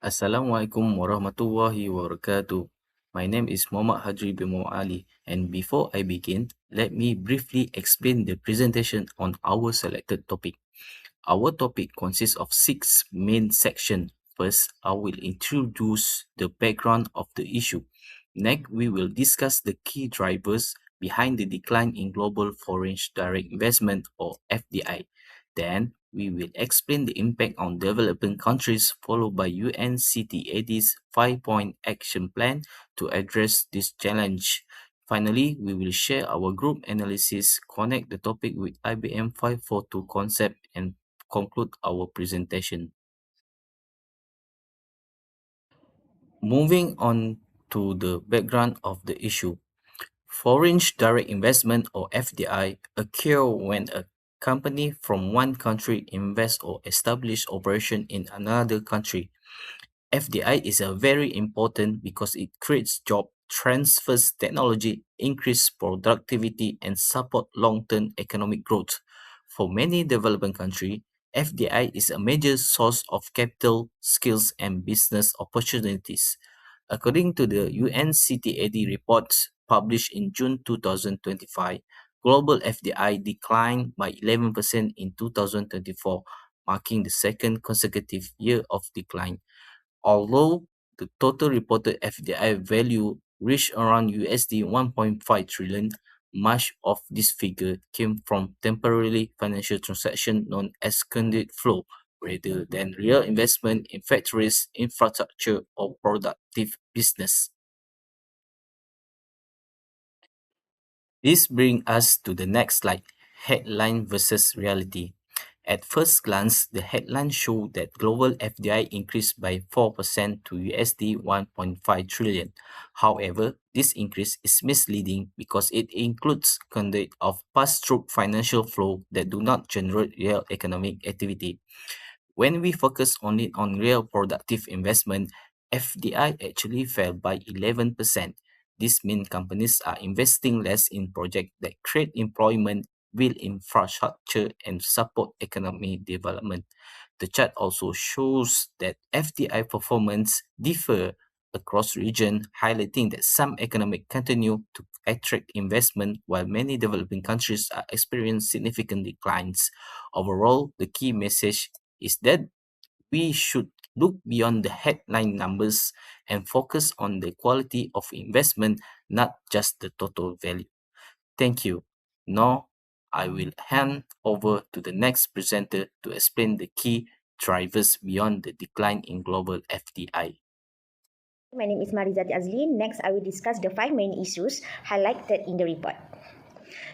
Assalamualaikum warahmatullahi wabarakatuh. My name is Muhammad Hadri bin Muhammad Ali, and before I begin, let me briefly explain the presentation on our selected topic. Our topic consists of six main sections. First, I will introduce the background of the issue. Next, we will discuss the key drivers behind the decline in global foreign direct investment or FDI. Then, we will explain the impact on developing countries, followed by UNCTAD's 5-point action plan to address this challenge. Finally, we will share our group analysis, connect the topic with IBM542 concept, and conclude our presentation. Moving on to the background of the issue. Foreign direct investment or FDI occur when a company from one country invests or establish operation in another country. FDI is a very important because it creates job, transfers technology, increase productivity, and support long-term economic growth. For many developing countries, FDI is a major source of capital, skills, and business opportunities. According to the UNCTAD reports published in June 2025, global FDI declined by 11% in 2024, marking the second consecutive year of decline. Although the total reported FDI value reached around USD 1.5 trillion, much of this figure came from temporary financial transactions known as conduit flow rather than real investment in factories, infrastructure, or productive business. This brings us to the next slide, headline versus reality. At first glance, the headlines show that global FDI increased by 4% to USD 1.5 trillion. However, this increase is misleading because it includes conduit of pass-through financial flow that do not generate real economic activity. When we focus only on real productive investment, FDI actually fell by 11%. This means companies are investing less in projects that create employment, build infrastructure, and support economic development. The chart also shows that FDI performance differ across region, highlighting that some economic continue to attract investment while many developing countries are experiencing significant declines. Overall, the key message is that we should look beyond the headline numbers and focus on the quality of investment, not just the total value. Thank you. Now, I will hand over to the next presenter to explain the key drivers beyond the decline in global FDI. My name is Marizati Azlin. Next, I will discuss the five main issues highlighted in the report.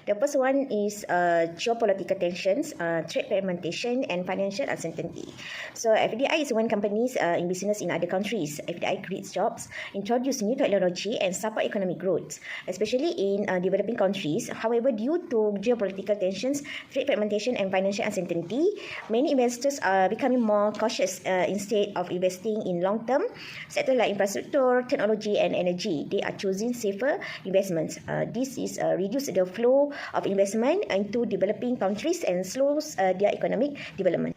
The first one is geopolitical tensions, trade fragmentation, and financial uncertainty. So FDI is when companies in business in other countries. FDI creates jobs, introduce new technology, and support economic growth, especially in developing countries. However, due to geopolitical tensions, trade fragmentation, and financial uncertainty, many investors are becoming more cautious instead of investing in long-term sectors like infrastructure, technology, and energy. They are choosing safer investments. This is reduce the flow of investment into developing countries and slows their economic development.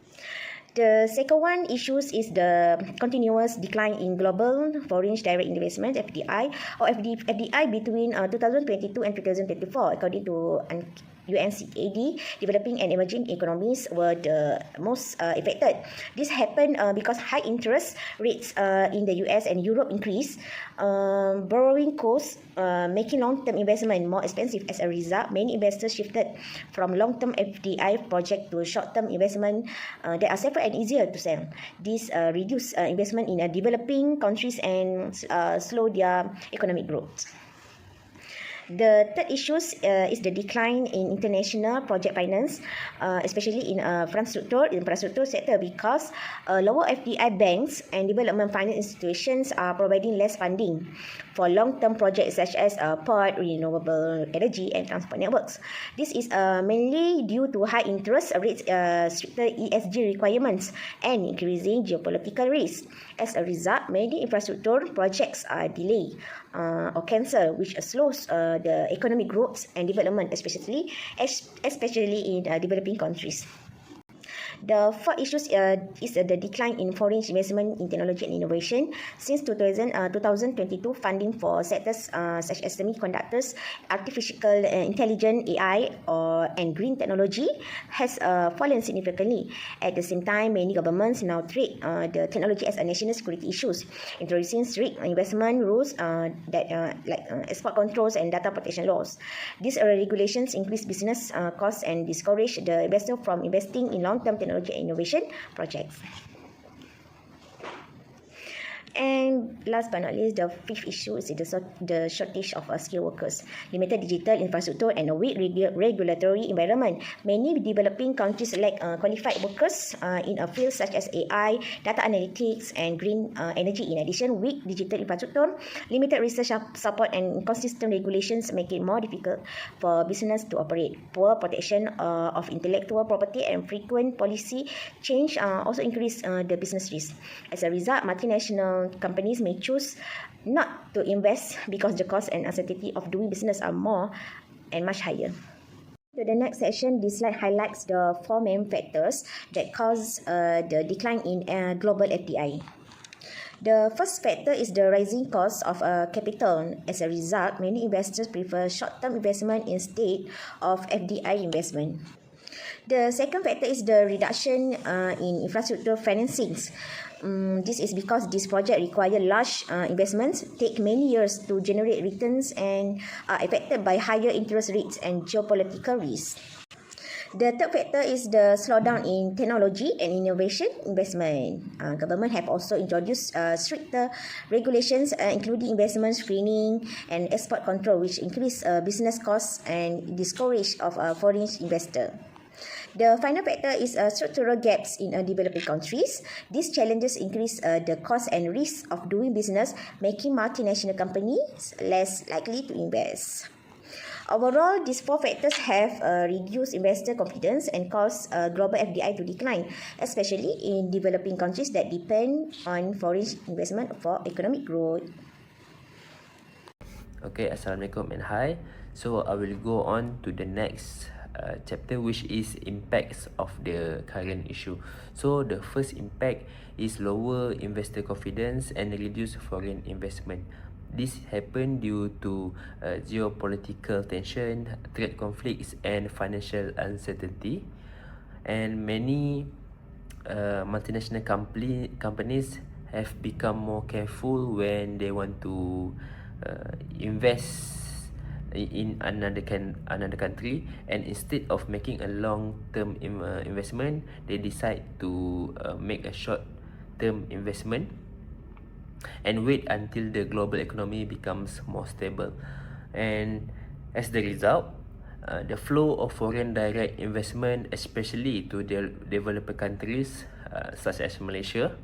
The second one issues is the continuous decline in global foreign direct investment (FDI) or FDI between 2022 and 2024, according to UNCTAD. Developing and emerging economies were the most affected. This happened because high interest rates in the US and Europe increased, borrowing costs, making long-term investment more expensive. As a result, many investors shifted from long-term FDI project to short-term investment that are safer and easier to sell. This reduce investment in developing countries and slow their economic growth. The third issue is the decline in international project finance, especially in infrastructure sector, because lower FDI banks and development finance institutions are providing less funding for long-term projects such as port, renewable energy, and transport networks. This is mainly due to high interest rates, stricter ESG requirements, and increasing geopolitical risk. As a result, many infrastructure projects are delayed or cancelled, which slows the economic growth and development, especially in developing countries. The fourth issue is the decline in foreign investment in technology and innovation. Since 2022, funding for sectors such as semiconductors, artificial intelligence, AI, and green technology has fallen significantly. At the same time, many governments now treat the technology as a national security issue, introducing strict investment rules like export controls and data protection laws. These regulations increase business costs and discourage the investor from investing in long-term technology and innovation projects. And last but not least, the fifth issue is the shortage of skilled workers, limited digital infrastructure, and a weak regulatory environment. Many developing countries lack qualified workers in a field such as AI, data analytics, and green energy. In addition, weak digital infrastructure, limited research support, and inconsistent regulations make it more difficult for business to operate. Poor protection of intellectual property and frequent policy change also increase the business risk. As a result, multinational companies may choose not to invest because the cost and uncertainty of doing business are more and much higher. To the next section, this slide highlights the four main factors that cause the decline in global FDI. The first factor is the rising cost of capital. As a result, many investors prefer short-term investment instead of FDI investment. The second factor is the reduction in infrastructure financings. This is because this project require large investments, take many years to generate returns, and are affected by higher interest rates and geopolitical risks. The third factor is the slowdown in technology and innovation investment. Government have also introduced stricter regulations, including investment screening and export control, which increase business costs and discourage of foreign investor. The final factor is structural gaps in developing countries. These challenges increase the cost and risk of doing business, making multinational companies less likely to invest. Overall, these four factors have reduced investor confidence and caused global FDI to decline, especially in developing countries that depend on foreign investment for economic growth. Okay, Assalamualaikum and hi. So I will go on to the next chapter, which is impacts of the current issue. So the first impact is lower investor confidence and reduced foreign investment. This happened due to geopolitical tension, trade conflicts, and financial uncertainty. And many multinational companies have become more careful when they want to invest in another country, and instead of making a long-term investment, they decide to make a short-term investment and wait until the global economy becomes more stable. And as the result, the flow of foreign direct investment, especially to the developed countries such as Malaysia,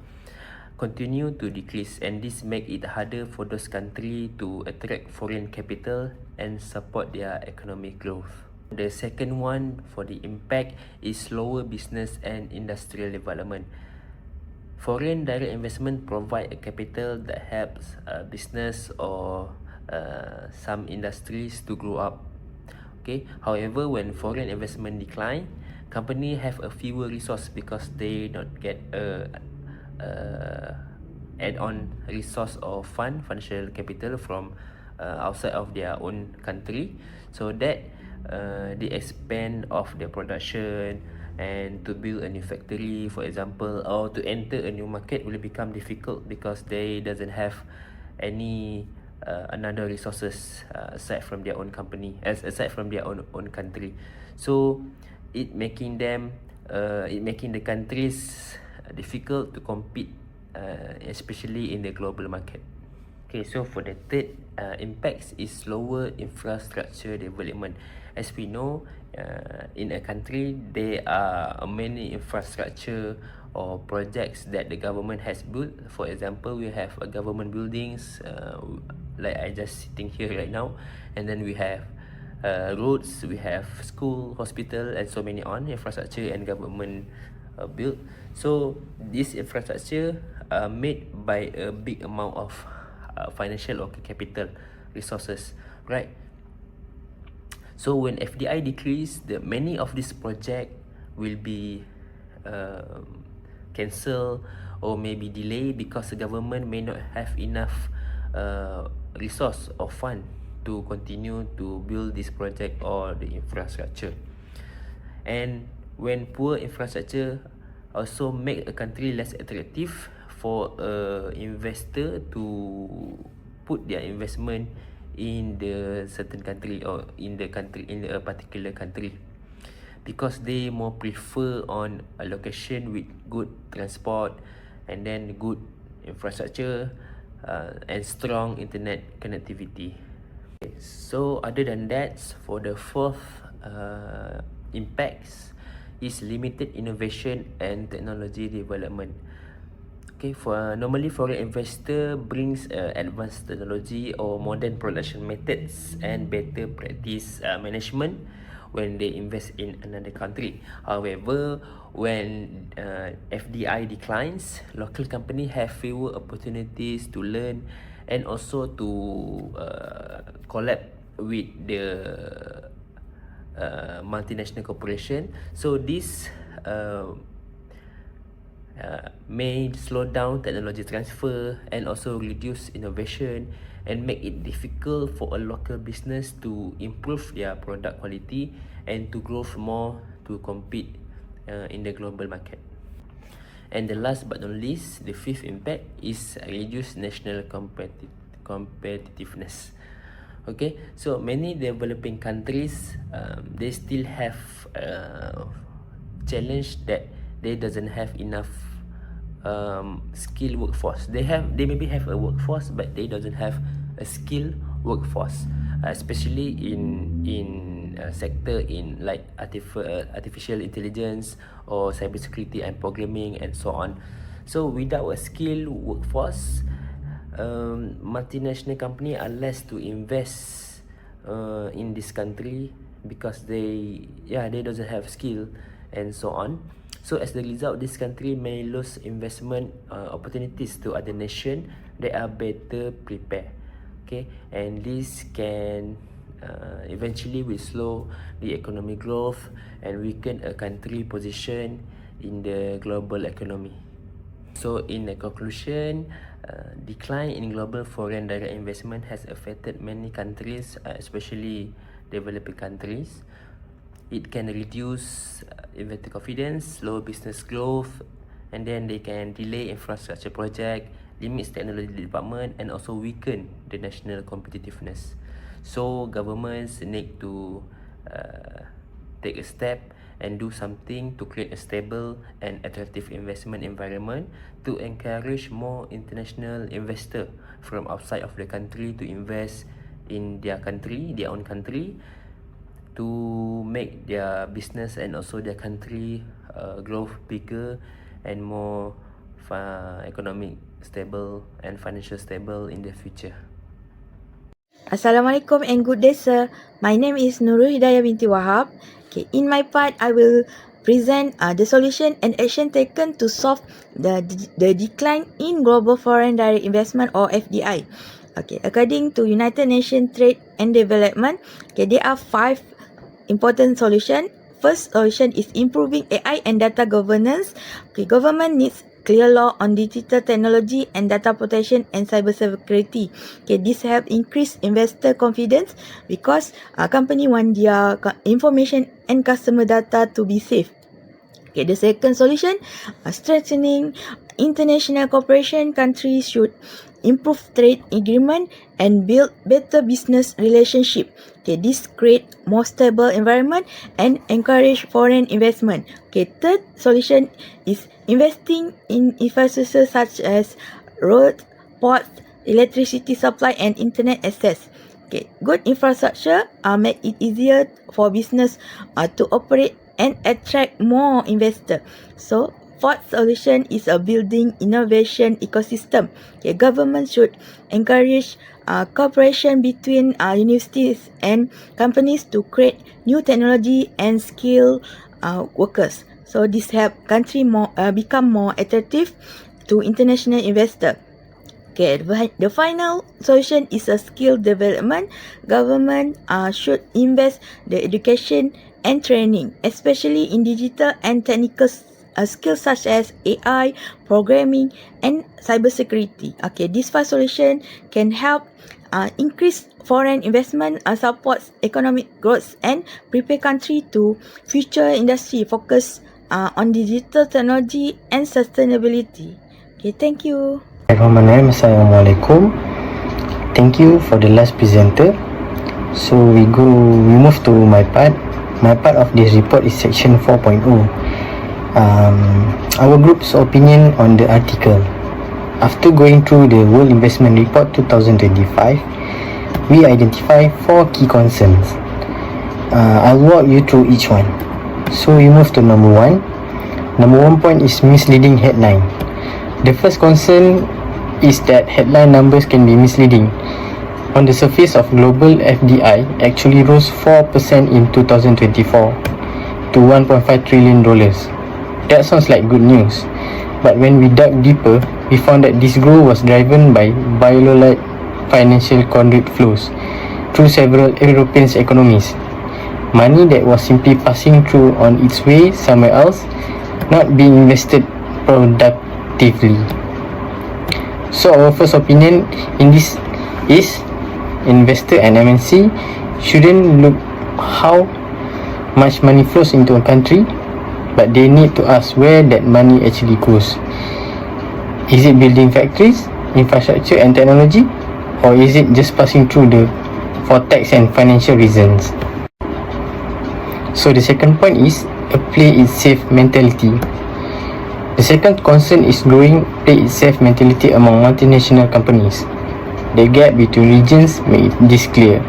continue to decrease, and this make it harder for those countries to attract foreign capital and support their economic growth. The second one for the impact is slower business and industrial development. Foreign direct investment provide a capital that helps business or some industries to grow up. Okay. However, when foreign investment decline, company have a fewer resource because they not get add-on resource or financial capital from outside of their own country, so that they expand of their production, and to build a new factory, for example, or to enter a new market will become difficult because they doesn't have any another resources aside from their own company, aside from their own country. So it making the countries difficult to compete, especially in the global market. Okay, so for the third impacts is slower infrastructure development. As we know, in a country there are many infrastructure or projects that the government has built. For example, we have government buildings, like I just sitting here right now, and then we have roads, we have school, hospital, and so many on infrastructure and government built. So this infrastructure made by a big amount of financial or capital resources, right? So when FDI decrease, many of this project will be cancel or maybe delay because the government may not have enough resource or fund to continue to build this project or the infrastructure. And when poor infrastructure also make a country less attractive for a investor to put their investment in the certain country or in a particular country, because they more prefer on a location with good transport and then good infrastructure and strong internet connectivity. Okay, so other than that, for the fourth impacts is limited innovation and technology development. Okay, normally foreign investor brings advanced technology or modern production methods and better practice management when they invest in another country. However, when FDI declines, local company have fewer opportunities to learn and also to collab with the multinational corporation. So this may slow down technology transfer and also reduce innovation and make it difficult for a local business to improve their product quality and to grow more to compete in the global market. And the last but not least, the fifth impact is reduce national competitiveness. Okay, so many developing countries, they still have challenge that they doesn't have enough skilled workforce. They maybe have a workforce, but they doesn't have a skilled workforce, especially in sector in like artificial intelligence or cybersecurity and programming and so on. So without a skilled workforce, multinational company are less to invest in this country because they doesn't have skill and so on. So as the result, this country may lose investment opportunities to other nation that are better prepared. Okay, and this can eventually will slow the economic growth and weaken a country position in the global economy. So in a conclusion, decline in global foreign direct investment has affected many countries, especially developing countries. It can reduce investor confidence, slow business growth, and then they can delay infrastructure project, limits technology development, and also weaken the national competitiveness. So governments need to take a step and do something to create a stable and attractive investment environment to encourage more international investor from outside of the country to invest in their own country, to make their business and also their country growth bigger and more economic stable and financial stable in the future. Assalamualaikum and good day, sir. My name is Nurul Hidayah binti Wahab. Okay, in my part, I will present the solution and action taken to solve the decline in global foreign direct investment or FDI. Okay, according to United Nations Trade and Development, okay, there are 5 important solutions. First solution is improving AI and data governance. Okay, government needs clear law on digital technology and data protection and cybersecurity. Okay, this help increase investor confidence because company want their information and customer data to be safe. Okay, the second solution, strengthening international cooperation. Countries should improve trade agreement and build better business relationship. Okay, this create more stable environment and encourage foreign investment. Okay, third solution is investing in infrastructure such as roads, ports, electricity supply and internet access. Okay, good infrastructure make it easier for business to operate and attract more investor. So fourth solution is a building innovation ecosystem. Okay, government should encourage cooperation between universities and companies to create new technology and skill workers. So this help country become more attractive to international investor. Okay, the final solution is a skill development. Government should invest the education and training, especially in digital and technical skills such as AI, programming, and cybersecurity. Okay, these 5 solutions can help increase foreign investment, supports economic growth, and prepare country to future industry focus on digital technology and sustainability. Okay, thank you. Bismillahirrahmanirrahim. Assalamualaikum. Thank you for the last presenter. So we move to my part. My part of this report is section 4.0. Our group's opinion on the article. After going through the World Investment Report 2025, we identify 4 key concerns. I'll walk you through each one. So we move to number 1. Number 1 point is misleading headline. The first concern is that headline numbers can be misleading. On the surface of global FDI actually rose 4% in 2024 to $1.5 trillion. That sounds like good news, but when we dug deeper, we found that this growth was driven by bilateral financial conduit flows through several European economies. Money that was simply passing through on its way somewhere else, not being invested productively. So our first opinion in this is investor and MNC shouldn't look how much money flows into a country, but they need to ask where that money actually goes. Is it building factories, infrastructure and technology, or is it just passing through for tax and financial reasons? So the second point is a play it safe mentality. The second concern is growing play it safe mentality among multinational companies. The gap between regions makes this clear.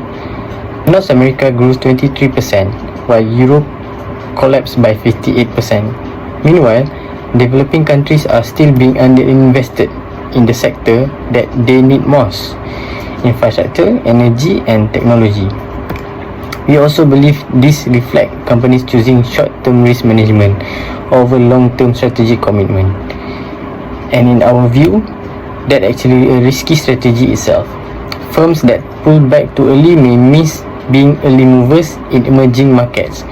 North America grew 23%, while Europe collapsed by 58%. Meanwhile, developing countries are still being underinvested in the sector that they need most: infrastructure, energy, and technology. We also believe this reflects companies choosing short-term risk management over long-term strategic commitment. And in our view, that actually a risky strategy itself. Firms that pull back too early may miss being early movers in emerging markets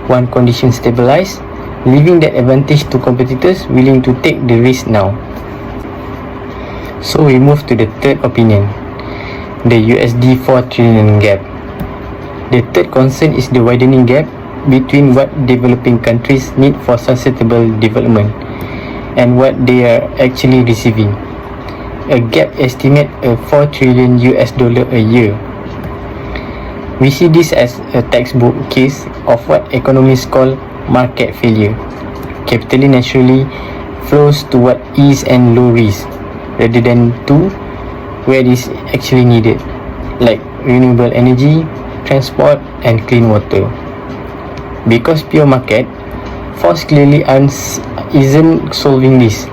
once conditions stabilize, leaving that advantage to competitors willing to take the risk now. So we move to the third opinion, the USD 4 trillion gap. The third concern is the widening gap between what developing countries need for sustainable development and what they are actually receiving. A gap estimate of $4 trillion a year. We see this as a textbook case of what economists call market failure. Capital naturally flows to what is and low risk rather than to where it is actually needed, like renewable energy, transport and clean water. Because pure market force clearly isn't solving this.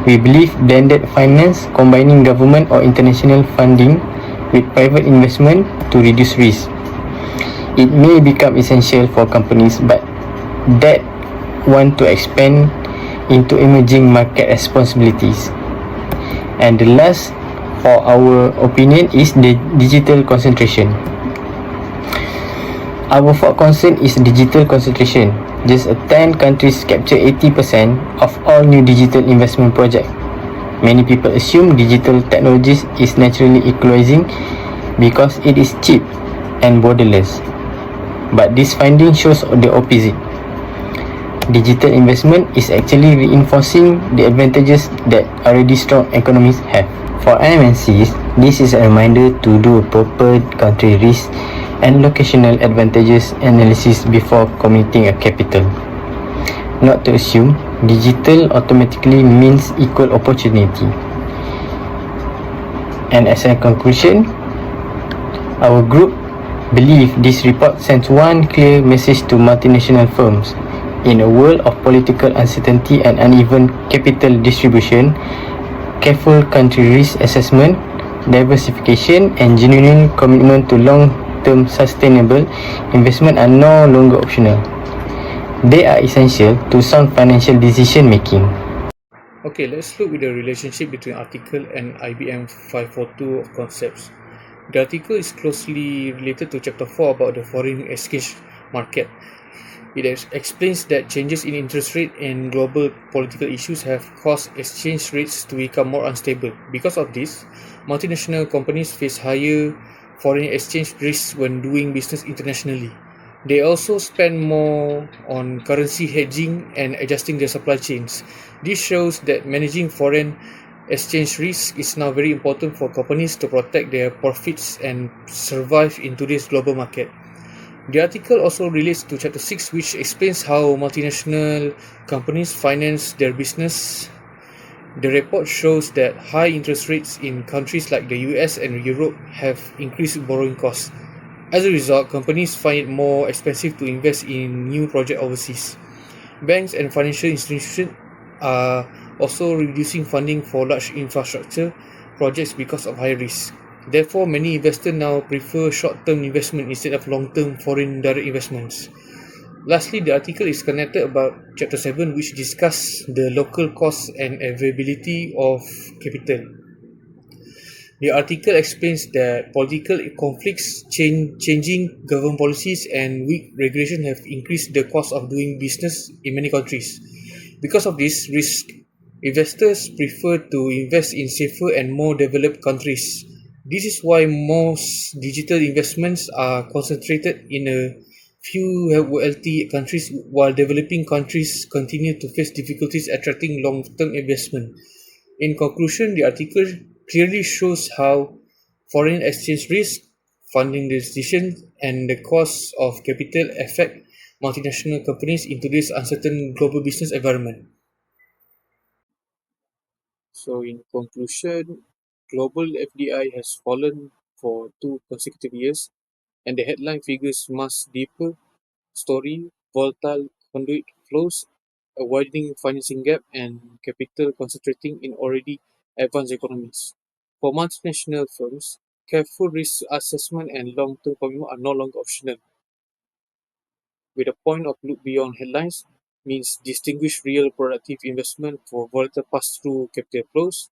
We believe blended finance, combining government or international funding with private investment to reduce risk. It may become essential for companies that want to expand into emerging market responsibilities. And the last for our opinion is the digital concentration. Our fourth concern is digital concentration. Just 10 countries capture 80% of all new digital investment projects. Many people assume digital technologies is naturally equalizing because it is cheap and borderless. But this finding shows the opposite. Digital investment is actually reinforcing the advantages that already strong economies have. For MNCs, this is a reminder to do a proper country risk and locational advantages analysis before committing a capital. Not to assume digital automatically means equal opportunity. And as a conclusion, our group believe this report sends one clear message to multinational firms. In a world of political uncertainty and uneven capital distribution, careful country risk assessment, diversification and genuine commitment to long-term sustainable investment are no longer optional. They are essential to sound financial decision making. Okay, let's look at the relationship between article and IBM542 concepts. The article is closely related to chapter 4 about the foreign exchange market. It explains that changes in interest rate and global political issues have caused exchange rates to become more unstable. Because of this, multinational companies face higher foreign exchange risks when doing business internationally. They also spend more on currency hedging and adjusting their supply chains. This shows that managing foreign exchange risk is now very important for companies to protect their profits and survive in today's global market. The article also relates to Chapter 6, which explains how multinational companies finance their business. The report shows that high interest rates in countries like the US and Europe have increased borrowing costs. As a result, companies find it more expensive to invest in new projects overseas. Banks and financial institutions are also reducing funding for large infrastructure projects because of high risk. Therefore, many investors now prefer short-term investment instead of long-term foreign direct investments. Lastly, the article is connected about Chapter 7, which discusses the local costs and availability of capital. The article explains that political conflicts, changing government policies, and weak regulation have increased the cost of doing business in many countries. Because of this risk, investors prefer to invest in safer and more developed countries. This is why most digital investments are concentrated in a few wealthy countries, while developing countries continue to face difficulties attracting long-term investment. In conclusion, the article clearly shows how foreign exchange risk, funding decisions, and the cost of capital affect multinational companies in today's uncertain global business environment. So, in conclusion, global FDI has fallen for 2 consecutive years, and the headline figures mask deeper story, volatile conduit flows, a widening financing gap, and capital concentrating in already advanced economies. For multinational firms, careful risk assessment and long-term commitment are no longer optional. With a point of look beyond headlines means distinguish real productive investment for volatile pass-through capital flows.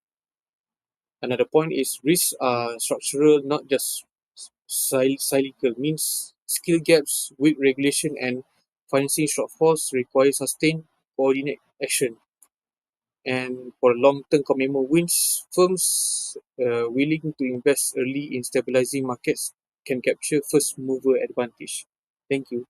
Another point is risks are structural, not just cyclical, means skill gaps, weak regulation, and financing shortfalls require sustained coordinated action. And for long-term commitment wins, firms willing to invest early in stabilizing markets can capture first mover advantage. Thank you.